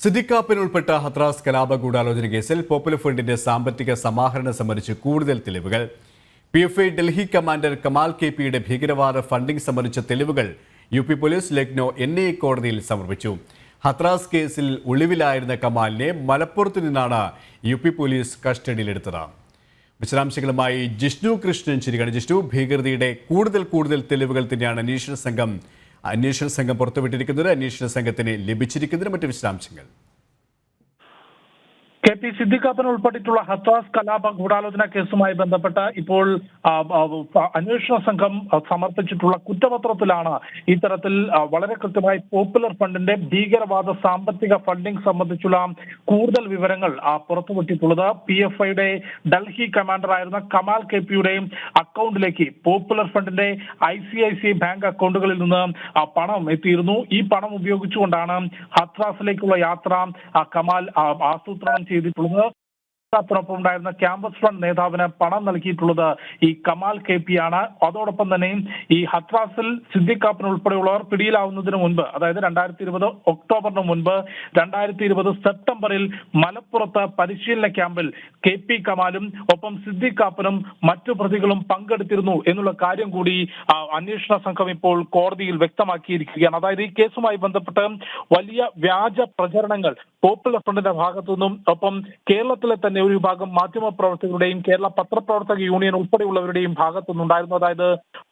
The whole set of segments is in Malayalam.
സിദ്ദിഖ് ഉൾപ്പെട്ട ഹത്രാസ് കലാപ ഗൂഢാലോചന കേസിൽ പോപ്പുലർ ഫ്രണ്ടിന്റെ സാമ്പത്തിക സമാഹരണം സംബന്ധിച്ച് കൂടുതൽ തെളിവുകൾ. PFI ഡൽഹി കമാൻഡർ കമാൽ KPയുടെ ഭീകരവാദ ഫണ്ടിംഗ് സംബന്ധിച്ച തെളിവുകൾ UP പോലീസ് ലക്നോ NIA കോടതിയിൽ സമർപ്പിച്ചു. ഹത്രാസ് കേസിൽ ഒളിവിലായിരുന്ന കമാലിനെ മലപ്പുറത്തു നിന്നാണ് UP പോലീസ് കസ്റ്റഡിയിലെടുത്തത്. വിശദാംശങ്ങളുമായി ജിഷ്ണു കൃഷ്ണൻ ചിരികയാണ്. ജിഷ്ണു, ഭീകരതയുടെ കൂടുതൽ തെളിവുകൾ തന്നെയാണ് അന്വേഷണ സംഘം പുറത്തുവിട്ടിരിക്കുന്നത്. അന്വേഷണ സംഘത്തിന് ലഭിച്ചിരിക്കുന്നതിന് മറ്റ് വിശദാംശങ്ങൾ. KP സിദ്ദിഖ് ഉൾപ്പെട്ടിട്ടുള്ള ഹത്രാസ് കലാപ ഗൂഢാലോചന കേസുമായി ബന്ധപ്പെട്ട് ഇപ്പോൾ അന്വേഷണ സംഘം സമർപ്പിച്ചിട്ടുള്ള കുറ്റപത്രത്തിലാണ് ഇത്തരത്തിൽ വളരെ കൃത്യമായി പോപ്പുലർ ഫണ്ടിന്റെ ഭീകരവാദ സാമ്പത്തിക ഫണ്ടിംഗ് സംബന്ധിച്ചുള്ള കൂടുതൽ വിവരങ്ങൾ പുറത്തുവിട്ടിട്ടുള്ളത്. PFIയുടെ ഡൽഹി കമാൻഡറായിരുന്ന കമാൽ KPയുടെ അക്കൗണ്ടിലേക്ക് പോപ്പുലർ ഫണ്ടിന്റെ ICICI ബാങ്ക് അക്കൗണ്ടുകളിൽ നിന്ന് പണം എത്തിയിരുന്നു. ഈ പണം ഉപയോഗിച്ചുകൊണ്ടാണ് ഹത്രാസിലേക്കുള്ള യാത്ര കമാൽ ആസൂത്രണം ചെയ്തിട്ടുള്ളത്. ൊപ്പം ഉണ്ടായിരുന്ന ക്യാമ്പസ് ഫ്രണ്ട് നേതാവിന് പണം നൽകിയിട്ടുള്ളത് ഈ കമാൽ KP ആണ്. അതോടൊപ്പം തന്നെ ഈ ഹത്രാസിൽ സിദ്ദിഖ് ഉൾപ്പെടെയുള്ളവർ പിടിയിലാവുന്നതിന് മുൻപ്, അതായത് 2020 ഒക്ടോബറിന് മുൻപ് 2020 സെപ്റ്റംബറിൽ മലപ്പുറത്ത് പരിശീലന ക്യാമ്പിൽ KP കമാലും ഒപ്പം സിദ്ദിഖ് മറ്റു പ്രതികളും പങ്കെടുത്തിരുന്നു എന്നുള്ള കാര്യം കൂടി അന്വേഷണ സംഘം ഇപ്പോൾ കോടതിയിൽ വ്യക്തമാക്കിയിരിക്കുകയാണ്. അതായത് ഈ കേസുമായി ബന്ധപ്പെട്ട് വലിയ വ്യാജ പ്രചരണങ്ങൾ പോപ്പുലർ ഫ്രണ്ടിന്റെ ഭാഗത്തു നിന്നും ഒപ്പം കേരളത്തിലെ തന്നെ ഒരു വിഭാഗം മാധ്യമ പ്രവർത്തകരുടെയും കേരള പത്രപ്രവർത്തക യൂണിയൻ ഉൾപ്പെടെയുള്ളവരുടെയും ഭാഗത്തുനിന്നുണ്ടായിരുന്നു. അതായത്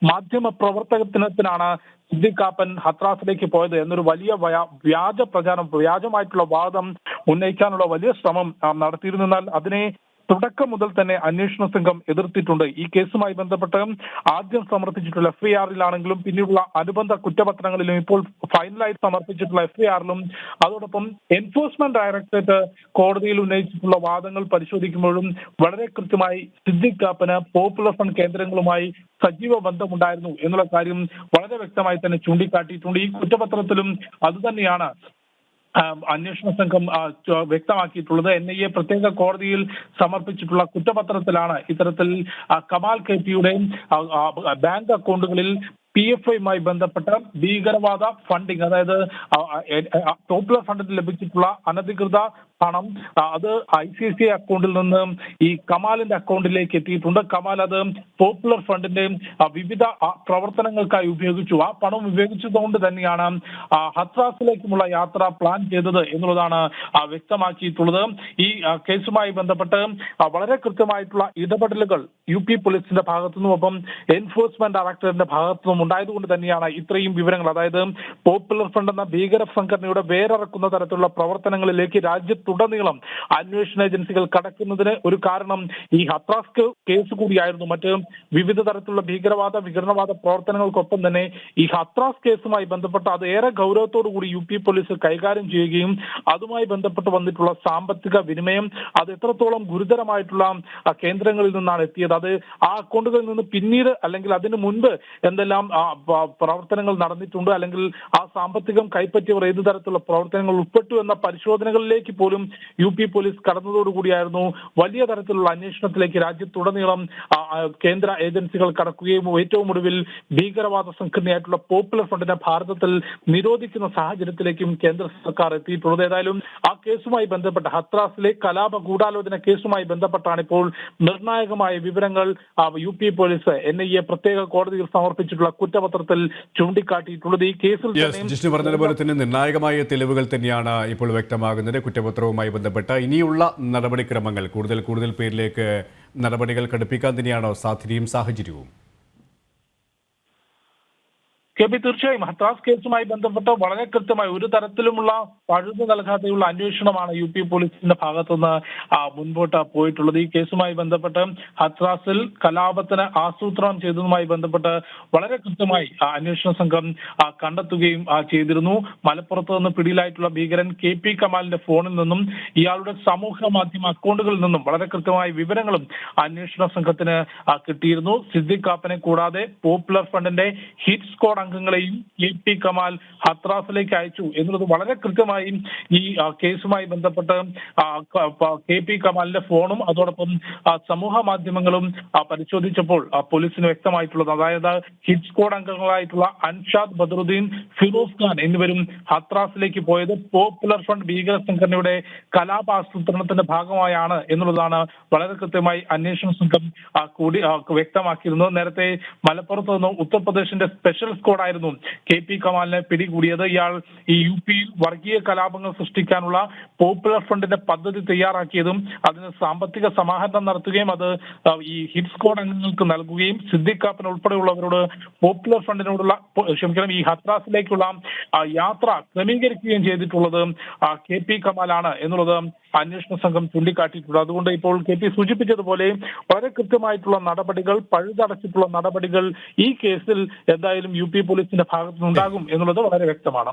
മാധ്യമ പ്രവർത്തനത്തിനാണ് സിദ്ദിഖ് ഹത്രാസിലേക്ക് പോയത് എന്നൊരു വലിയ വ്യാജ പ്രചാരണം, വ്യാജമായിട്ടുള്ള വാദം ഉന്നയിക്കാനുള്ള വലിയ ശ്രമം നടത്തിയിരുന്നാൽ അതിനെ തുടക്കം മുതൽ തന്നെ അന്വേഷണ സംഘം എതിർത്തിട്ടുണ്ട്. ഈ കേസുമായി ബന്ധപ്പെട്ട് ആദ്യം സമർപ്പിച്ചിട്ടുള്ള FIR-ലാണെങ്കിലും പിന്നീടുള്ള അനുബന്ധ കുറ്റപത്രങ്ങളിലും ഇപ്പോൾ ഫൈനലായി സമർപ്പിച്ചിട്ടുള്ള FIR-ലും അതോടൊപ്പം എൻഫോഴ്സ്മെന്റ് ഡയറക്ടറേറ്റ് കോടതിയിൽ ഉന്നയിച്ചിട്ടുള്ള വാദങ്ങൾ പരിശോധിക്കുമ്പോഴും വളരെ കൃത്യമായി സിദ്ദിഖ് പോപ്പുലർ ഫണ്ട് കേന്ദ്രങ്ങളുമായി സജീവ ബന്ധമുണ്ടായിരുന്നു എന്നുള്ള കാര്യം വളരെ വ്യക്തമായി തന്നെ ചൂണ്ടിക്കാട്ടിയിട്ടുണ്ട്. ഈ കുറ്റപത്രത്തിലും അതുതന്നെയാണ് അന്വേഷണ സംഘം വ്യക്തമാക്കിയിട്ടുള്ളത്. NIA പ്രത്യേക കോടതിയിൽ സമർപ്പിച്ചിട്ടുള്ള കുറ്റപത്രത്തിലാണ് ഇത്തരത്തിൽ കമാൽ KPയുടെ ബാങ്ക് അക്കൗണ്ടുകളിൽ PFIയുമായി ബന്ധപ്പെട്ട ഭീകരവാദ ഫണ്ടിങ്, അതായത് പോപ്പുലർ ഫണ്ടിൽ ലഭിച്ചിട്ടുള്ള അനധികൃത പണം അത് ICICI അക്കൗണ്ടിൽ നിന്ന് ഈ കമാലിന്റെ അക്കൗണ്ടിലേക്ക് എത്തിയിട്ടുണ്ട്. കമാൽ അത് പോപ്പുലർ ഫണ്ടിന്റെ വിവിധ പ്രവർത്തനങ്ങൾക്കായി ഉപയോഗിച്ചു. ആ പണം ഉപയോഗിച്ചതുകൊണ്ട് തന്നെയാണ് ഹത്രാസിലേക്കുമുള്ള യാത്ര പ്ലാൻ ചെയ്തത് എന്നുള്ളതാണ് വ്യക്തമാക്കിയിട്ടുള്ളത്. ഈ കേസുമായി ബന്ധപ്പെട്ട് വളരെ കൃത്യമായിട്ടുള്ള ഇടപെടലുകൾ UP പോലീസിന്റെ ഭാഗത്തുനിന്നും ഒപ്പം എൻഫോഴ്സ്മെന്റ് ഡയറക്ടറേറ്റിന്റെ ഭാഗത്തുനിന്നും ഉണ്ടായതുകൊണ്ട് തന്നെയാണ് ഇത്രയും വിവരങ്ങൾ, അതായത് പോപ്പുലർ ഫണ്ട് എന്ന ഭീകര സംഘടനയുടെ വേറിറക്കുന്ന തരത്തിലുള്ള പ്രവർത്തനങ്ങളിലേക്ക് രാജ്യത്തുടനീളം അന്വേഷണ ഏജൻസികൾ കടക്കുന്നതിന് ഒരു കാരണം ഈ ഹത്രാസ് കേസ് കൂടിയായിരുന്നു. മറ്റ് വിവിധ തരത്തിലുള്ള വിഘടനവാദ പ്രവർത്തനങ്ങൾക്കൊപ്പം തന്നെ ഈ ഹത്രാസ് കേസുമായി ബന്ധപ്പെട്ട് അത് ഏറെ ഗൗരവത്തോടു കൂടി UP പോലീസ് കൈകാര്യം ചെയ്യുകയും അതുമായി ബന്ധപ്പെട്ട് വന്നിട്ടുള്ള സാമ്പത്തിക വിനിമയം അത് എത്രത്തോളം ഗുരുതരമായിട്ടുള്ള കേന്ദ്രങ്ങളിൽ നിന്നാണ് എത്തിയത്, അത് ആ അക്കൗണ്ടുകളിൽ നിന്ന് പിന്നീട് അല്ലെങ്കിൽ അതിനു മുൻപ് എന്തെല്ലാം പ്രവർത്തനങ്ങൾ നടന്നിട്ടുണ്ട്, അല്ലെങ്കിൽ ആ സാമ്പത്തികം കൈപ്പറ്റിയവർ ഏതു തരത്തിലുള്ള പ്രവർത്തനങ്ങൾ ഉൾപ്പെട്ടു എന്ന പരിശോധനകളിലേക്ക് പോലും UP പോലീസ് കടന്നതോടുകൂടിയായിരുന്നു വലിയ തരത്തിലുള്ള അന്വേഷണത്തിലേക്ക് രാജ്യത്തുടനീളം കേന്ദ്ര ഏജൻസികൾ കടക്കുകയും ഏറ്റവും ഒടുവിൽ ഭീകരവാദ സംഘടനയായിട്ടുള്ള പോപ്പുലർ ഫണ്ടിനെ ഭാരതത്തിൽ നിരോധിക്കുന്ന സാഹചര്യത്തിലേക്കും കേന്ദ്ര സർക്കാർ എത്തിയിട്ടുള്ളത്. ഏതായാലും ആ കേസുമായി ബന്ധപ്പെട്ട ഹത്രാസിലെ കലാപ ഗൂഢാലോചന കേസുമായി ബന്ധപ്പെട്ടാണ് ഇപ്പോൾ നിർണായകമായ വിവരങ്ങൾ UP പോലീസ് NIA പ്രത്യേക കോടതിയിൽ സമർപ്പിച്ചിട്ടുള്ള കുറ്റപത്രത്തിൽ ചൂണ്ടിക്കാട്ടിയിട്ടുള്ളത്. ഈ കേസിൽ ജിഷ്ണു പറഞ്ഞതുപോലെ തന്നെ നിർണായകമായ തെളിവുകൾ തന്നെയാണ് ഇപ്പോൾ വ്യക്തമാകുന്നത്. കുറ്റപത്രവുമായി ബന്ധപ്പെട്ട ഇനിയുള്ള നടപടിക്രമങ്ങൾ കൂടുതൽ പേരിലേക്ക് നടപടികൾ ഘടിപ്പിക്കാൻ തന്നെയാണോ സാധ്യതയും സാഹചര്യവും? KP തീർച്ചയായും ഹത്രാസ് കേസുമായി ബന്ധപ്പെട്ട് വളരെ കൃത്യമായി ഒരു തരത്തിലുമുള്ള പഴുതു നൽകാതെയുള്ള അന്വേഷണമാണ് UP പോലീസിന്റെ ഭാഗത്തുനിന്ന് മുൻപോട്ട് പോയിട്ടുള്ളത്. ഈ കേസുമായി ബന്ധപ്പെട്ട് ഹത്രാസിൽ കലാപത്തിന് ആസൂത്രണം ചെയ്തതുമായി ബന്ധപ്പെട്ട് വളരെ കൃത്യമായി അന്വേഷണ സംഘം കണ്ടെത്തുകയും ചെയ്തിരുന്നു. മലപ്പുറത്ത് നിന്ന് പിടിയിലായിട്ടുള്ള ഭീകരൻ KP കമാലിന്റെ ഫോണിൽ നിന്നും ഇയാളുടെ സമൂഹ മാധ്യമ അക്കൗണ്ടുകളിൽ നിന്നും വളരെ കൃത്യമായ വിവരങ്ങളും അന്വേഷണ സംഘത്തിന് കിട്ടിയിരുന്നു. സിദ്ദിഖ് കൂടാതെ പോപ്പുലർ ഫണ്ടിന്റെ ഹിറ്റ് സ്ക്വാഡ് അംഗങ്ങളെയും AP കമാൽ ഹത്രാസിലേക്ക് അയച്ചു എന്നുള്ളത് വളരെ കൃത്യമായും ഈ കേസുമായി ബന്ധപ്പെട്ട് KP കമാലിന്റെ ഫോണും അതോടൊപ്പം സമൂഹ മാധ്യമങ്ങളും പരിശോധിച്ചപ്പോൾ പോലീസിന് വ്യക്തമായിട്ടുള്ളത്. അതായത് ഹിറ്റ് സ്ക്വാഡ് അംഗങ്ങളായിട്ടുള്ള അൻഷാദ് ബദറുദ്ദീൻ, ഫിറോസ് ഖാൻ എന്നിവരും ഹത്രാസിലേക്ക് പോയത് പോപ്പുലർ ഫ്രണ്ട് ഭീകര സംഘടനയുടെ കലാപാസൂത്രണത്തിന്റെ ഭാഗമായാണ് എന്നുള്ളതാണ് വളരെ കൃത്യമായി അന്വേഷണ സംഘം കൂടി വ്യക്തമാക്കിയിരുന്നത്. നേരത്തെ മലപ്പുറത്ത് നിന്ന് ഉത്തർപ്രദേശിന്റെ സ്പെഷ്യൽ സ്ക്വാഡ് ആയിരുന്നു KP കമാലിനെ പിടികൂടിയത്. ഇയാൾ ഈ UP വർഗീയ കലാപങ്ങൾ സൃഷ്ടിക്കാനുള്ള പോപ്പുലർ ഫ്രണ്ടിന്റെ പദ്ധതി തയ്യാറാക്കിയതും അതിന് സാമ്പത്തിക സമാഹരണം നടത്തുകയും അത് ഈ ഹിറ്റ് സ്ക്വാഡ് അംഗങ്ങൾക്ക് നൽകുകയും സിദ്ദിഖ് കാപ്പൻ ഉൾപ്പെടെയുള്ളവരോട് പോപ്പുലർ ഫ്രണ്ടിനോടുള്ള ഈ ഹത്രാസിലേക്കുള്ള യാത്ര ക്രമീകരിക്കുകയും ചെയ്തിട്ടുള്ളത് KP കമാലാണ് എന്നുള്ളത് അന്വേഷണ സംഘം ചൂണ്ടിക്കാട്ടിയിട്ടുണ്ട്. അതുകൊണ്ട് ഇപ്പോൾ KP സൂചിപ്പിച്ചതുപോലെ വളരെ കൃത്യമായിട്ടുള്ള നടപടികൾ, പഴുതടച്ചിട്ടുള്ള നടപടികൾ ഈ കേസിൽ എന്തായാലും UP പോലീസിന്റെ ഭാഗത്തുനിന്നുണ്ടാകും എന്നുള്ളത് വളരെ വ്യക്തമാണ്.